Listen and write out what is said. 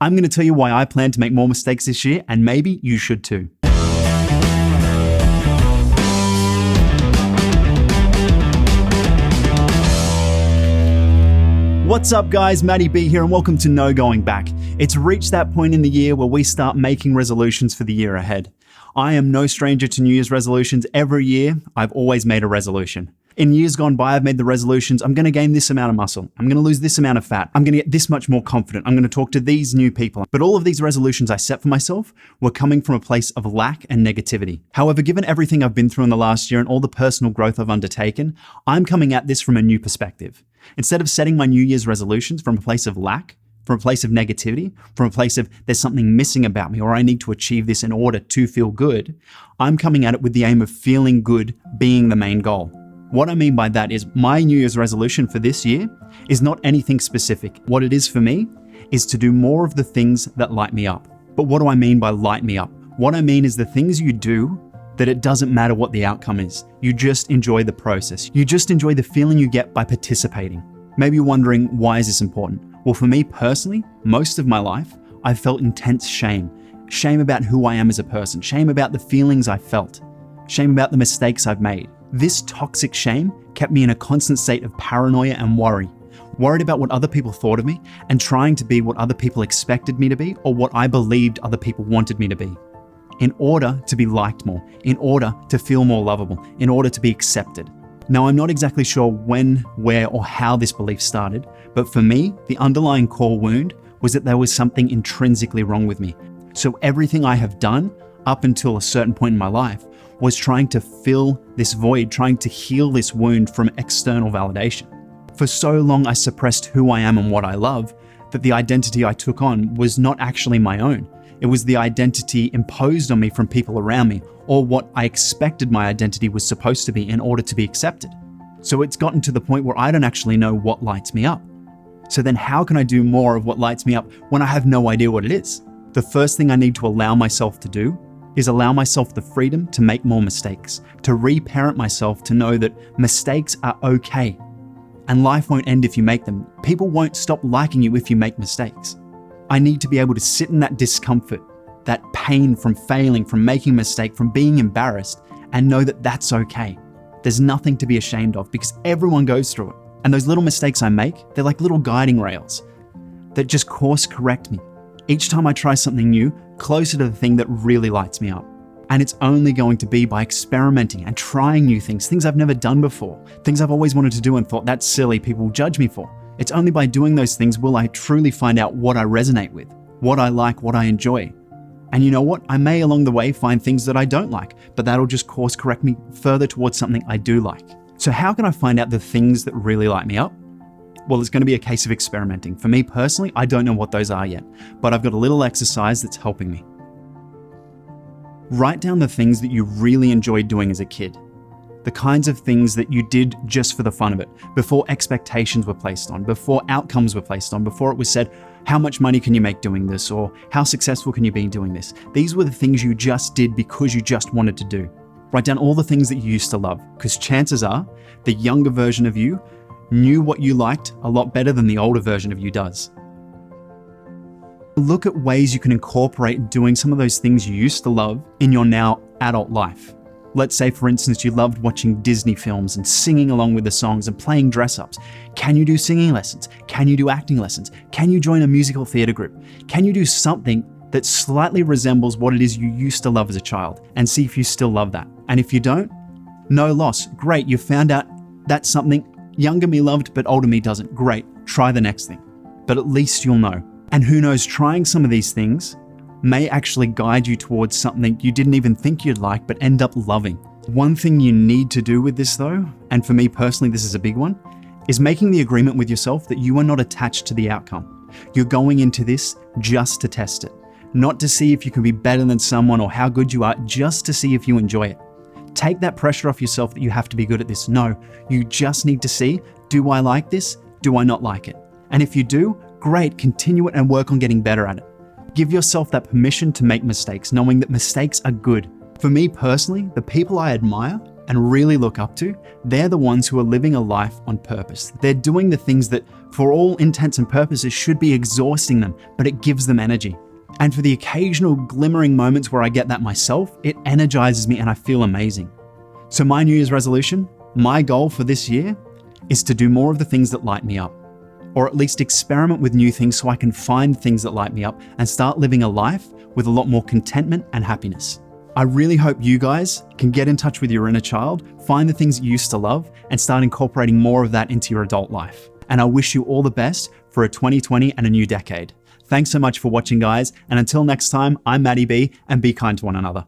I'm going to tell you why I plan to make more mistakes this year, and maybe you should too. What's up guys, Matty B here and welcome to No Going Back. It's reached that point in the year where we start making resolutions for the year ahead. I am no stranger to New Year's resolutions. Every year, I've always made a resolution. In years gone by, I've made the resolutions, I'm going to gain this amount of muscle, I'm going to lose this amount of fat, I'm going to get this much more confident, I'm going to talk to these new people. But all of these resolutions I set for myself were coming from a place of lack and negativity. However, given everything I've been through in the last year and all the personal growth I've undertaken, I'm coming at this from a new perspective. Instead of setting my New Year's resolutions from a place of lack, from a place of negativity, from a place of there's something missing about me or I need to achieve this in order to feel good, I'm coming at it with the aim of feeling good being the main goal. What I mean by that is my New Year's resolution for this year is not anything specific. What it is for me is to do more of the things that light me up. But what do I mean by light me up? What I mean is the things you do that it doesn't matter what the outcome is. You just enjoy the process. You just enjoy the feeling you get by participating. Maybe you're wondering, why is this important? Well, for me personally, most of my life, I've felt intense shame. Shame about who I am as a person. Shame about the feelings I felt. Shame about the mistakes I've made. This toxic shame kept me in a constant state of paranoia and worry. Worried about what other people thought of me and trying to be what other people expected me to be or what I believed other people wanted me to be. In order to be liked more, in order to feel more lovable, in order to be accepted. Now, I'm not exactly sure when, where, or how this belief started, but for me, the underlying core wound was that there was something intrinsically wrong with me. So everything I have done up until a certain point in my life was trying to fill this void, trying to heal this wound from external validation. For so long, I suppressed who I am and what I love, that the identity I took on was not actually my own. It was the identity imposed on me from people around me, or what I expected my identity was supposed to be in order to be accepted. So it's gotten to the point where I don't actually know what lights me up. So then how can I do more of what lights me up when I have no idea what it is? The first thing I need to allow myself to do is allow myself the freedom to make more mistakes, to reparent myself to know that mistakes are okay. And life won't end if you make them. People won't stop liking you if you make mistakes. I need to be able to sit in that discomfort, that pain from failing, from making a mistake, from being embarrassed, and know that that's okay. There's nothing to be ashamed of because everyone goes through it. And those little mistakes I make, they're like little guiding rails that just course correct me. Each time I try something new, closer to the thing that really lights me up. And it's only going to be by experimenting and trying new things I've never done before, things I've always wanted to do and thought that's silly, people will judge me for. It's only by doing those things will I truly find out what I resonate with, what I like, what I enjoy. And you know what? I may along the way find things that I don't like, but that'll just course correct me further towards something I do like. So how can I find out the things that really light me up? Well, it's going to be a case of experimenting. For me personally, I don't know what those are yet, but I've got a little exercise that's helping me. Write down the things that you really enjoyed doing as a kid. The kinds of things that you did just for the fun of it, before expectations were placed on, before outcomes were placed on, before it was said, how much money can you make doing this? Or how successful can you be doing this? These were the things you just did because you just wanted to do. Write down all the things that you used to love, because chances are the younger version of you knew what you liked a lot better than the older version of you does. Look at ways you can incorporate doing some of those things you used to love in your now adult life. Let's say, for instance, you loved watching Disney films and singing along with the songs and playing dress-ups. Can you do singing lessons? Can you do acting lessons? Can you join a musical theater group? Can you do something that slightly resembles what it is you used to love as a child and see if you still love that? And if you don't, no loss. Great, you found out that's something younger me loved, but older me doesn't. Great, try the next thing. But at least you'll know. And who knows, trying some of these things may actually guide you towards something you didn't even think you'd like, but end up loving. One thing you need to do with this though, and for me personally, this is a big one, is making the agreement with yourself that you are not attached to the outcome. You're going into this just to test it, not to see if you can be better than someone or how good you are, just to see if you enjoy it. Take that pressure off yourself that you have to be good at this. No, you just need to see, do I like this? Do I not like it? And if you do, great, continue it and work on getting better at it. Give yourself that permission to make mistakes, knowing that mistakes are good. For me personally, the people I admire and really look up to, they're the ones who are living a life on purpose. They're doing the things that, for all intents and purposes, should be exhausting them, but it gives them energy. And for the occasional glimmering moments where I get that myself, it energizes me and I feel amazing. So my New Year's resolution, my goal for this year, is to do more of the things that light me up, or at least experiment with new things so I can find things that light me up and start living a life with a lot more contentment and happiness. I really hope you guys can get in touch with your inner child, find the things you used to love, and start incorporating more of that into your adult life. And I wish you all the best for a 2020 and a new decade. Thanks so much for watching, guys, and until next time, I'm Matty B, and be kind to one another.